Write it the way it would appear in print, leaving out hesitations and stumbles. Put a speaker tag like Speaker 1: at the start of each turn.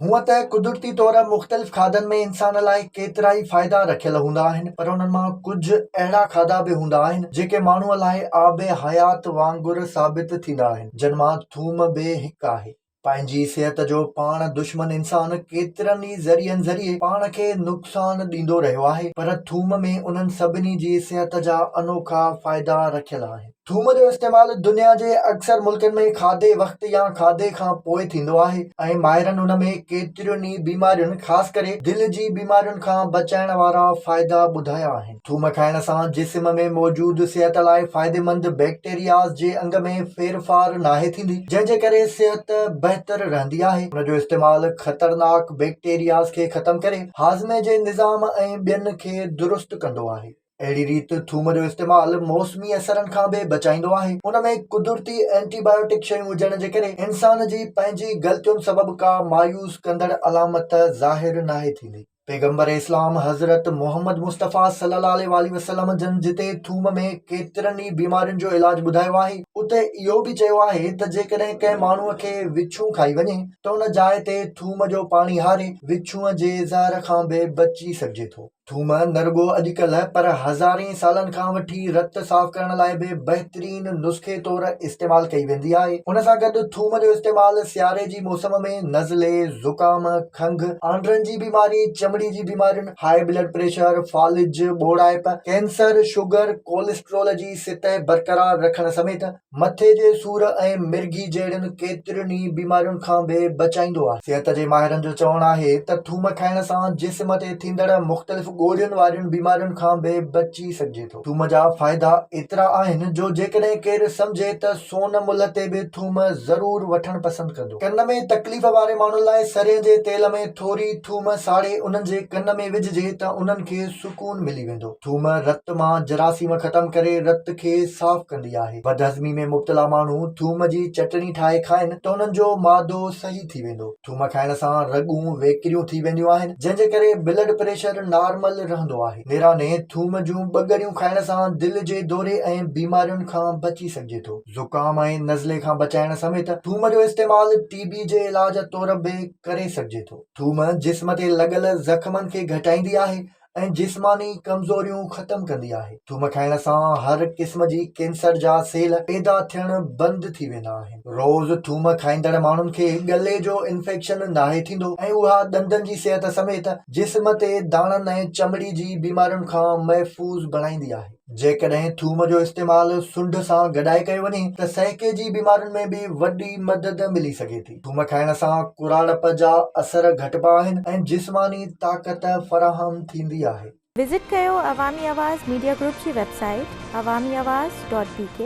Speaker 1: हूअं त कुदरती तौर मुख़्तलिफ़ खाधनि में इंसान लाइ केतिरा ई फ़ाइदा रखियल हूंदा आहिनि, पर उन्हनि मां कुझु अहिड़ा खाधा बि हूंदा आहिनि जेके माण्हूअ लाइ आबे हयात वांगुरु साबित थींदा आहिनि, जिन मां थूम बि हिकु आहे। पंहिंजी सिहत जो पाण दुश्मन इंसान केतिरनि ई ज़रिए पाण खे नुक़सान ॾींदो रहियो आहे, पर थूम में उन्हनि सभिनी जी सिहत जा अनोखा फ़ाइदा रखियल आहिनि। थूम जो इस्तेमालु दुनिया जे अक्सर मुल्कनि में खाधे वक़्तु या खाधे खां पोइ थींदो आहे ऐं माहिरनि उन में केतिरियुनि ई बीमारियुनि, ख़ासि करे दिलि जी बीमारियुनि खां बचाइण वारा फ़ाइदा ॿुधाया आहिनि। थूम खाइण सां जिस्म में मौजूदु सिहत लाइ फ़ाइदेमंद बैक्टेरियाज़ जे अंग में फेरफार नाहे थींदी, जंहिंजे करे सिहत बहितर रहंदी आहे। उन जो इस्तेमालु ख़तरनाक बैक्टेरियाज़ खे ख़तमु करे हाज़मे जे निज़ाम ऐं ॿियनि खे दुरुस्त कंदो आहे। अहिड़ी रीति थूम जो इस्तेमालु मौसमी असरनि खां बि बचाईंदो आहे। उन में कुदरती एंटीबायोटिक शयूं हुजण जे करे इंसान जी पंहिंजी ग़लतियुनि सबबु का मायूस कंदड़ अलामत ज़ाहिर नाहे थींदी। पैगंबर इस्लाम हज़रत मोहम्मद मुस्तफ़ा सल्लल्लाहु अलैहि वसल्लम जन जिते थूम में केतिरनि ई बीमारियुनि जो इलाज ॿुधायो आहे, उते इहो बि चयो आहे त जेकॾहिं कंहिं माण्हूअ खे विछूं खाई वञे त उन जाइ ते थूम जो पाणी हारे विछूंअ जे ज़हर खां बि बची सघिजे थो। थूम न रुॻो अॼुकल्ह पर हज़ारे सालनि खां वठी रत साफ़ करण लाइ बि बहितरीन नुस्खे तौरु इस्तेमालु कई वेंदी आहे। उन सां गॾु थूम जो इस्तेमालु सियारे जी मौसम में नज़ले, ज़ुकाम, खंघि, आंद्रनि जी बीमारी, चमड़ी जी बीमारियुनि, हाई ब्लड प्रेशर, फालिज, ॿोड़ाइप, कैंसर, शुगर, कोलेस्ट्रोल जी सतह बरक़रार रखण समेत मथे जे सूर ऐं मिर्गी जहिड़ियुनि केतिरियुनि ई बीमारियुनि खां बि बचाईंदो आहे। सिहत जे माहिरनि जो चवणु आहे त थूम खाइण सां जिस्म ते थींदड़ मुख़्तलिफ़ ॻोड़ियुनि वारियुनि बीमारियुनि खां बि बची सघिजे थो। थूम जा फ़ाइदा एतिरा आहिनि जो जेकॾहिं केरु सम्झे त सोन मुल्ह ते बि थूम ज़रूरु वठणु पसंदि कंदो। कन में तकलीफ़ वारे माण्हुनि लाइ सरें जे तेल में थोरी थूम साड़े उन्हनि जे कन में विझिजे त उन्हनि खे सुकून मिली वेंदो। थूम रत मां जरासीम ख़तमु करे रत खे साफ़ कंदी आहे। बदहज़मी में मुब्तला माण्हू थूम जी चटणी ठाहे खाइनि त उन्हनि जो मादो सही थी वेंदो। थूम खाइण सां रॻूं वेकिरियूं थी वेंदियूं आहिनि, जंहिंजे करे ब्लड प्रेशर नॉर्मल रहंदो आहे। निराने थूम जूं ॿगड़ियूं खाइण सां दिलि जे दौरे ऐं बीमारियुनि खां बची सघिजे थो। ज़ुकाम ऐं नज़ले खां बचाइण समेत थूम जो इस्तेमालु टीबी जे इलाज तौरु बि करे सघिजे थो। थूम जिस्म ते लॻल ज़ख़्मनि खे घटाईंदी आहे ऐं जिस्मानी कमज़ोरियूं ख़तमु कंदी आहे। थूम खाइण सां हर क़िस्म जी कैंसर जा सेल पैदा थियणु बंदि थी वेंदा आहिनि। रोज़ थूम खाईंदड़ माण्हुनि खे गले जो इंफेक्शन नाहे थींदो ऐं उहा ॾंदनि जी सिहत समेत जिस्म ते दाणनि ऐं चमड़ी जी बीमारियुनि खां महफ़ूज़ बणाईंदी आहे। जेकॾहिं थूम जो इस्तेमालु सुंढ सां गॾाए कयो वञे त सहके जी बीमारियुनि में बि वॾी मदद मिली सघे थी। थूम खाइण सां कुराड़प जा असर घटिबा आहिनि ऐं जिस्मानी ताक़त फ़राहम थींदी आहे।
Speaker 2: विज़िट कयो अवामी आवाज़ मीडिया ग्रुप जी वेबसाइट awamiawaz.pk